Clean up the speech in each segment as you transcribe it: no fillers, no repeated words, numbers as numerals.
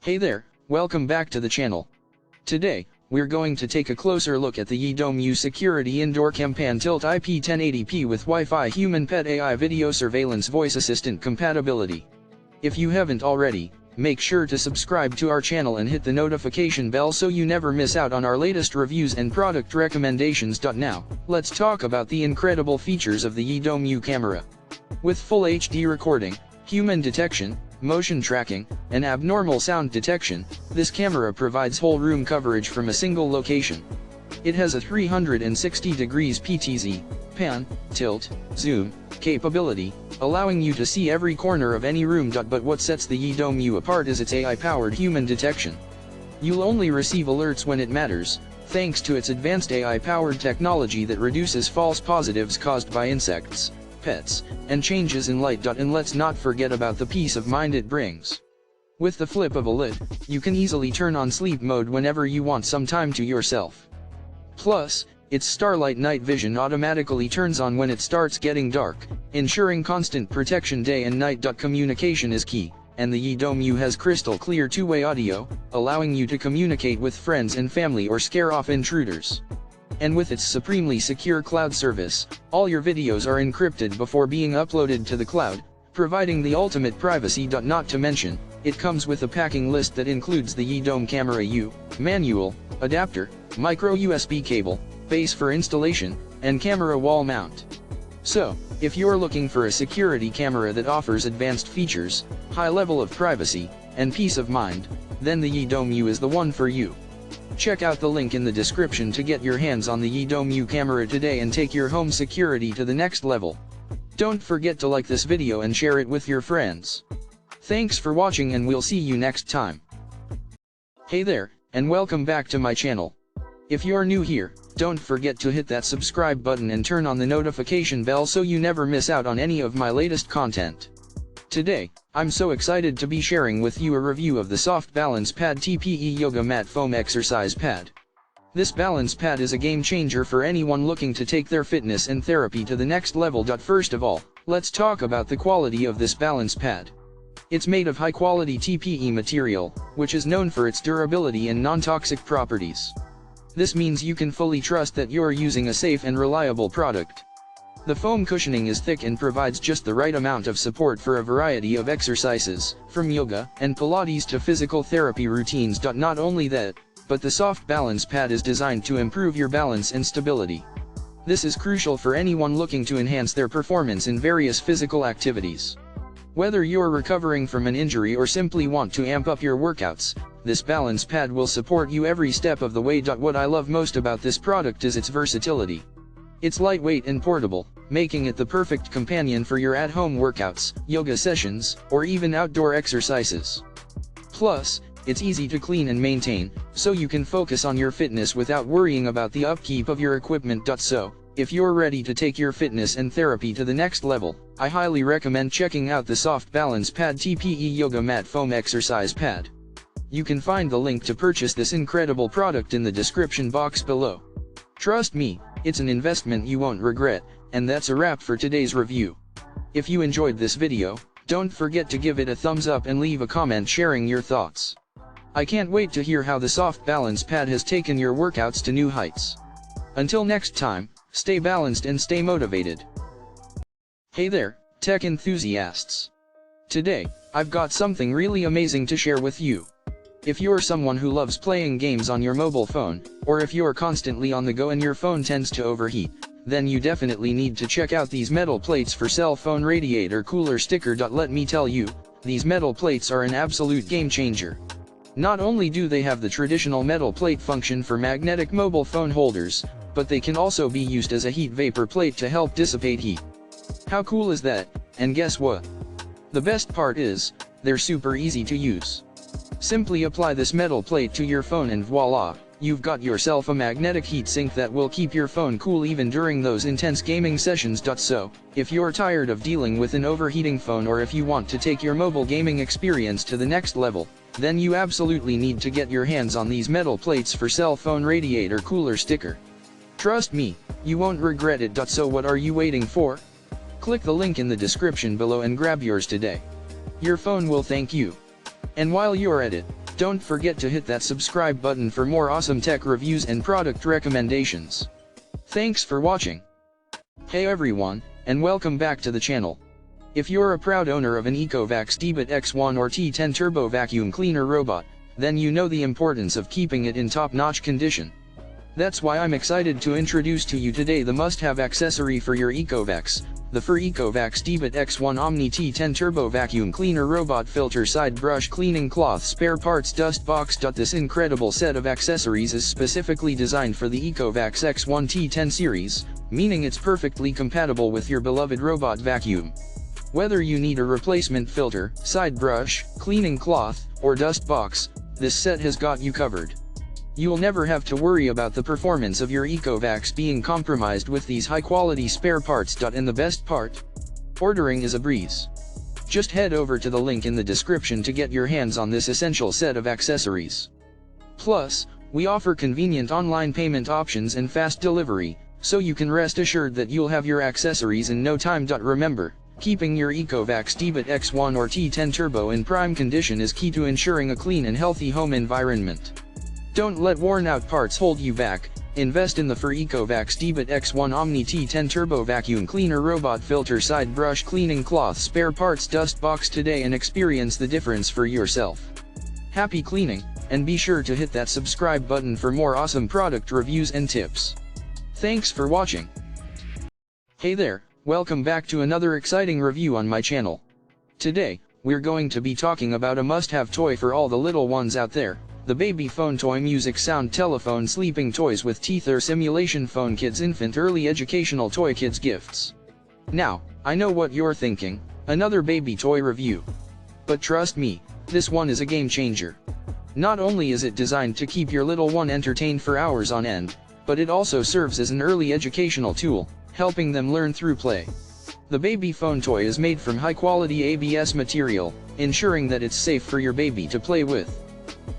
Hey there, welcome back to the channel. Today, we're going to take a closer look at the Domeu Security Indoor Campan Tilt IP 1080p with Wi-Fi Human Pet AI Video Surveillance Voice Assistant Compatibility. If you haven't already, make sure to subscribe to our channel and hit the notification bell so you never miss out on our latest reviews and product recommendations. Now, let's talk about the incredible features of the Domeu camera. With full HD recording, human detection, motion tracking, and abnormal sound detection, this camera provides whole room coverage from a single location. It has a 360 degrees PTZ, pan, tilt, zoom, capability, allowing you to see every corner of any room. But what sets the Domeu apart is its AI-powered human detection. You'll only receive alerts when it matters, thanks to its advanced AI-powered technology that reduces false positives caused by insects, pets, and changes in light. And let's not forget about the peace of mind it brings. With the flip of a lid, you can easily turn on sleep mode whenever you want some time to yourself. Plus, its Starlight night vision automatically turns on when it starts getting dark, ensuring constant protection day and night. Communication is key, and the Domeu has crystal clear two-way audio, allowing you to communicate with friends and family or scare off intruders. And with its supremely secure cloud service, all your videos are encrypted before being uploaded to the cloud, providing the ultimate privacy. Not to mention, it comes with a packing list that includes the Dome Camera U, manual, adapter, micro USB cable, base for installation, and camera wall mount. So, if you're looking for a security camera that offers advanced features, high level of privacy, and peace of mind, then the Domeu is the one for you. Check out the link in the description to get your hands on the Domeu camera today and take your home security to the next level. Don't forget to like this video and share it with your friends. Thanks for watching and we'll see you next time. Hey there, and welcome back to my channel. If you're new here, don't forget to hit that subscribe button and turn on the notification bell so you never miss out on any of my latest content. Today, I'm so excited to be sharing with you a review of the Soft Balance Pad TPE Yoga Mat Foam Exercise Pad. This balance pad is a game changer for anyone looking to take their fitness and therapy to the next level. First of all, let's talk about the quality of this balance pad. It's made of high-quality TPE material, which is known for its durability and non-toxic properties. This means you can fully trust that you're using a safe and reliable product. The foam cushioning is thick and provides just the right amount of support for a variety of exercises, from yoga and Pilates to physical therapy routines. Not only that, but the soft balance pad is designed to improve your balance and stability. This is crucial for anyone looking to enhance their performance in various physical activities. Whether you're recovering from an injury or simply want to amp up your workouts, this balance pad will support you every step of the way. What I love most about this product is its versatility. It's lightweight and portable, making it the perfect companion for your at-home workouts, yoga sessions, or even outdoor exercises. Plus, it's easy to clean and maintain, so you can focus on your fitness without worrying about the upkeep of your equipment. So, if you're ready to take your fitness and therapy to the next level, I highly recommend checking out the Soft Balance Pad TPE Yoga Mat Foam Exercise Pad. You can find the link to purchase this incredible product in the description box below. Trust me, it's an investment you won't regret, and that's a wrap for today's review. If you enjoyed this video, don't forget to give it a thumbs up and leave a comment sharing your thoughts. I can't wait to hear how the Soft Balance Pad has taken your workouts to new heights. Until next time, stay balanced and stay motivated. Hey there, tech enthusiasts. Today, I've got something really amazing to share with you. If you're someone who loves playing games on your mobile phone, or if you're constantly on the go and your phone tends to overheat, then you definitely need to check out these metal plates for cell phone radiator cooler sticker. Let me tell you, these metal plates are an absolute game changer. Not only do they have the traditional metal plate function for magnetic mobile phone holders, but they can also be used as a heat vapor plate to help dissipate heat. How cool is that? And guess what? The best part is, they're super easy to use. Simply apply this metal plate to your phone and voila, you've got yourself a magnetic heat sink that will keep your phone cool even during those intense gaming sessions. So, if you're tired of dealing with an overheating phone or if you want to take your mobile gaming experience to the next level, then you absolutely need to get your hands on these metal plates for cell phone radiator cooler sticker. Trust me, you won't regret it. So what are you waiting for? Click the link in the description below and grab yours today. Your phone will thank you. And while you're at it, Don't forget to hit that subscribe button for more awesome tech reviews and product recommendations. Thanks for watching. Hey everyone, and welcome back to the channel. If you're a proud owner of an Ecovacs Deebot X1 or T10 Turbo vacuum cleaner robot, then you know the importance of keeping it in top-notch condition. That's why I'm excited to introduce to you today the must-have accessory for your Ecovacs, the Ecovacs Deebot X1 OMNI T10 Turbo Vacuum Cleaner Robot Filter Side Brush Cleaning Cloth Spare Parts Dust Box. This incredible set of accessories is specifically designed for the Ecovacs X1 T10 series, meaning it's perfectly compatible with your beloved robot vacuum. Whether you need a replacement filter, side brush, cleaning cloth, or dust box, this set has got you covered. You'll never have to worry about the performance of your Ecovacs being compromised with these high-quality spare parts. And the best part? Ordering is a breeze. Just head over to the link in the description to get your hands on this essential set of accessories. Plus, we offer convenient online payment options and fast delivery, so you can rest assured that you'll have your accessories in no time. Remember, keeping your Ecovacs Deebot X1 or T10 Turbo in prime condition is key to ensuring a clean and healthy home environment. Don't let worn-out parts hold you back. Invest in the Ecovacs Deebot X1 OMNI T10 Turbo Vacuum Cleaner Robot Filter Side Brush Cleaning Cloth Spare Parts Dust Box today and experience the difference for yourself. Happy cleaning, and be sure to hit that subscribe button for more awesome product reviews and tips. Thanks for watching. Hey there, welcome back to another exciting review on my channel. Today, we're going to be talking about a must-have toy for all the little ones out there. The baby phone toy music sound telephone sleeping toys with teeth or simulation phone kids infant early educational toy kids gifts. Now, I know what you're thinking, another baby toy review. But trust me, this one is a game changer. Not only is it designed to keep your little one entertained for hours on end, but it also serves as an early educational tool, helping them learn through play. The baby phone toy is made from high-quality ABS material, ensuring that it's safe for your baby to play with.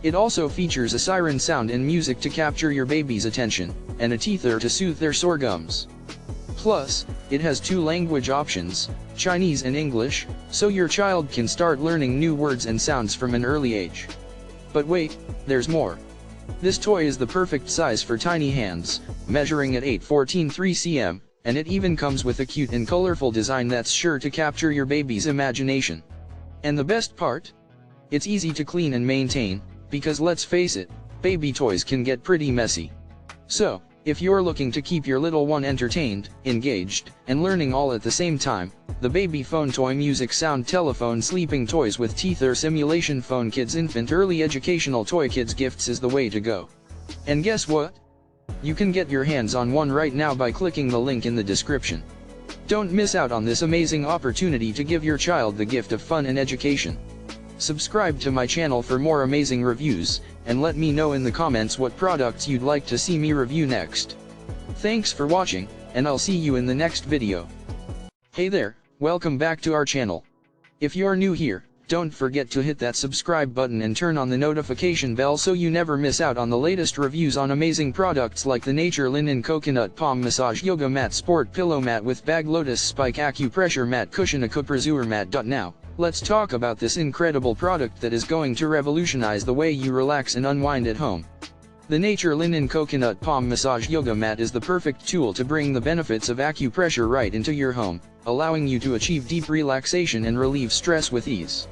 It also features a siren sound and music to capture your baby's attention, and a teether to soothe their sore gums. Plus, it has two language options, Chinese and English, so your child can start learning new words and sounds from an early age. But wait, there's more. This toy is the perfect size for tiny hands, measuring at 8'14" 3 cm, and it even comes with a cute and colorful design that's sure to capture your baby's imagination. And the best part? It's easy to clean and maintain, because let's face it, baby toys can get pretty messy. So, if you're looking to keep your little one entertained, engaged, and learning all at the same time, the baby phone toy music sound telephone sleeping toys with teeth or simulation phone kids infant early educational toy kids gifts is the way to go. And guess what? You can get your hands on one right now by clicking the link in the description. Don't miss out on this amazing opportunity to give your child the gift of fun and education. Subscribe to my channel for more amazing reviews, and let me know in the comments what products you'd like to see me review next. Thanks for watching, and I'll see you in the next video. Hey there, welcome back to our channel. If you're new here, don't forget to hit that subscribe button and turn on the notification bell so you never miss out on the latest reviews on amazing products like the Nature Linen Coconut Palm Massage Yoga Mat Sport Pillow Mat with Bag Lotus Spike Acupressure Mat Cushion Accupressure Mat. Now, let's talk about this incredible product that is going to revolutionize the way you relax and unwind at home. The Nature Linen Coconut Palm Massage Yoga Mat is the perfect tool to bring the benefits of acupressure right into your home, allowing you to achieve deep relaxation and relieve stress with ease.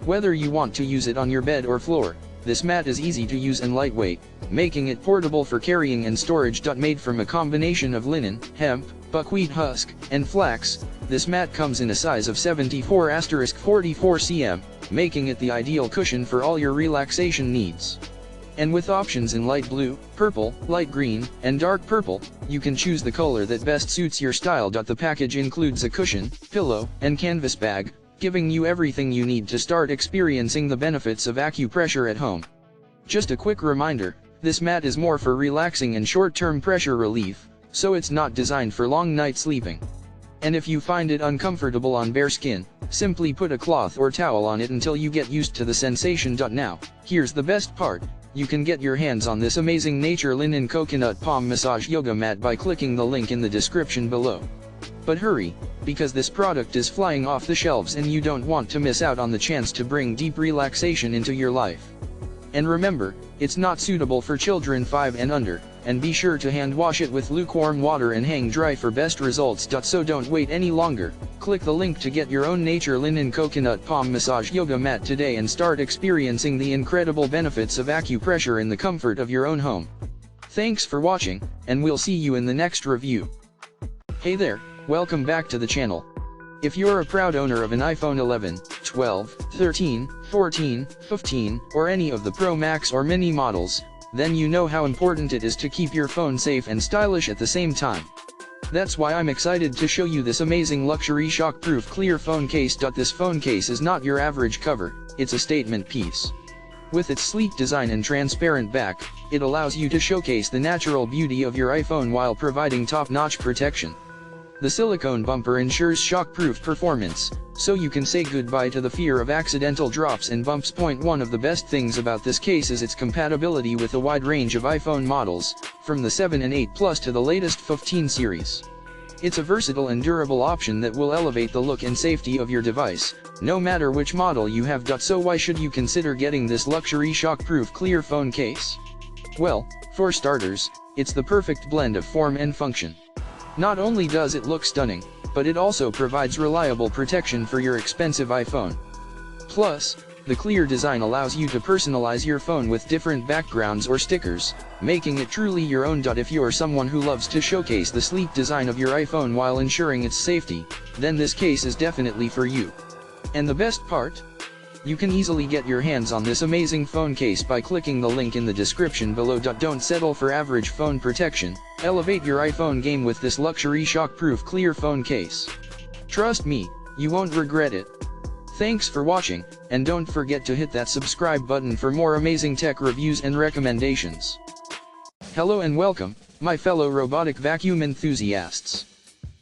Whether you want to use it on your bed or floor, this mat is easy to use and lightweight, making it portable for carrying and storage. Made from a combination of linen, hemp, buckwheat husk, and flax, this mat comes in a size of 74*44 cm, making it the ideal cushion for all your relaxation needs. And with options in light blue, purple, light green, and dark purple, you can choose the color that best suits your style. The package includes a cushion, pillow, and canvas bag, giving you everything you need to start experiencing the benefits of acupressure at home. Just a quick reminder, this mat is more for relaxing and short-term pressure relief, so it's not designed for long night sleeping. And if you find it uncomfortable on bare skin, simply put a cloth or towel on it until you get used to the sensation. Now, here's the best part, you can get your hands on this amazing Nature Linen Coconut Palm Massage Yoga Mat by clicking the link in the description below. But hurry, because this product is flying off the shelves and you don't want to miss out on the chance to bring deep relaxation into your life. And remember, it's not suitable for children 5 and under, and be sure to hand wash it with lukewarm water and hang dry for best results. So don't wait any longer, click the link to get your own nature linen coconut palm massage yoga mat today and start experiencing the incredible benefits of acupressure in the comfort of your own home. Thanks for watching, and we'll see you in the next review. Hey there, welcome back to the channel. If you're a proud owner of an iPhone 11, 12, 13, 14, 15, or any of the Pro Max or Mini models, then you know how important it is to keep your phone safe and stylish at the same time. That's why I'm excited to show you this amazing luxury shockproof clear phone case. This phone case is not your average cover, it's a statement piece. With its sleek design and transparent back, it allows you to showcase the natural beauty of your iPhone while providing top-notch protection. The silicone bumper ensures shockproof performance, so you can say goodbye to the fear of accidental drops and bumps. One of the best things about this case is its compatibility with a wide range of iPhone models, from the 7 and 8 Plus to the latest 15 series. It's a versatile and durable option that will elevate the look and safety of your device, no matter which model you have. So why should you consider getting this luxury shockproof clear phone case? Well, for starters, it's the perfect blend of form and function. Not only does it look stunning, but it also provides reliable protection for your expensive iPhone. Plus, the clear design allows you to personalize your phone with different backgrounds or stickers, making it truly your own. If you're someone who loves to showcase the sleek design of your iPhone while ensuring its safety, then this case is definitely for you. And the best part? You can easily get your hands on this amazing phone case by clicking the link in the description below. Don't settle for average phone protection, elevate your iPhone game with this luxury shockproof clear phone case. Trust me, you won't regret it. Thanks for watching, and don't forget to hit that subscribe button for more amazing tech reviews and recommendations. Hello and welcome, my fellow robotic vacuum enthusiasts.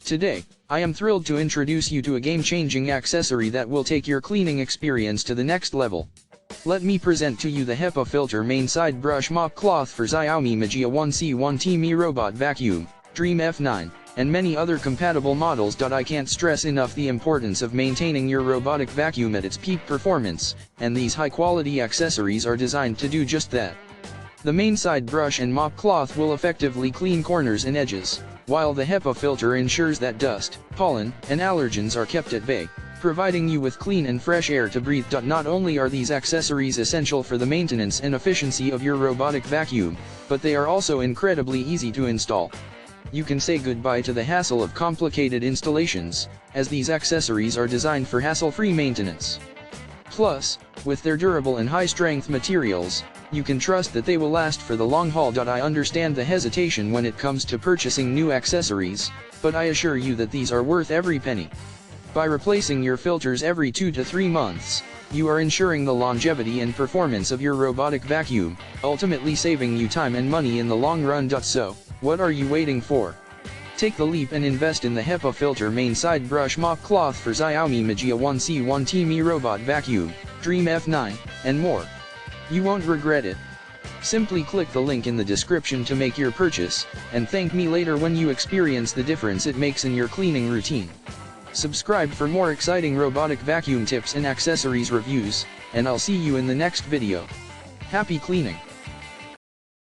Today, I am thrilled to introduce you to a game-changing accessory that will take your cleaning experience to the next level. Let me present to you the Hepa Filter Main Side Brush Mop Cloth for Xiaomi Mi 1C1T Mi Robot Vacuum, Dream F9, and many other compatible models. I can't stress enough the importance of maintaining your robotic vacuum at its peak performance, and these high-quality accessories are designed to do just that. The main side brush and mop cloth will effectively clean corners and edges, while the Hepa filter ensures that dust, pollen, and allergens are kept at bay, providing you with clean and fresh air to breathe. Not only are these accessories essential for the maintenance and efficiency of your robotic vacuum, but they are also incredibly easy to install. You can say goodbye to the hassle of complicated installations, as these accessories are designed for hassle-free maintenance. Plus, with their durable and high-strength materials, you can trust that they will last for the long haul. I understand the hesitation when it comes to purchasing new accessories, but I assure you that these are worth every penny. By replacing your filters every 2 to 3 months, you are ensuring the longevity and performance of your robotic vacuum, ultimately saving you time and money in the long run. So, what are you waiting for? Take the leap and invest in the Hepa Filter Main Side Brush Mop Cloth for Xiaomi Mi 1C1T Mi Robot Vacuum, Dream F9, and more. You won't regret it. Simply click the link in the description to make your purchase, and thank me later when you experience the difference it makes in your cleaning routine. Subscribe for more exciting robotic vacuum tips and accessories reviews, and I'll see you in the next video. Happy cleaning!